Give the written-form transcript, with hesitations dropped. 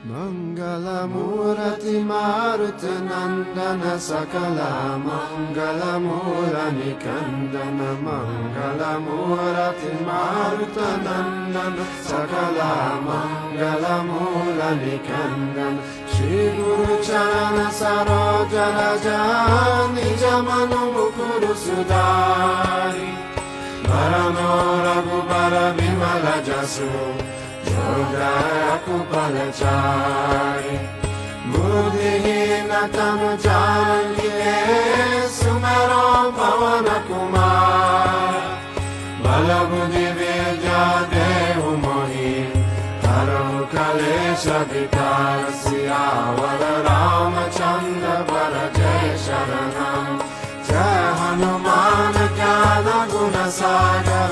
Mangalamurati Marutanandana Sakala Mangalamula Nikandana Mangalamurati Marutanandana Sakala Mangalamula Nikandana Shri Guru Charana Saroja Raja Nijamanu Mukuru Sudari Varano Raghubara Vimala Jasu Jodaya Kupalachari Buddhihina Tanu Jangiye Sumero Pavana Kumar Balabuddhi Vidya Dehu Mohi Haro Kalesha Vitar Siyavara Ramachandra Varajay Sharanam Jai Hanuman Jnana Guna Sagar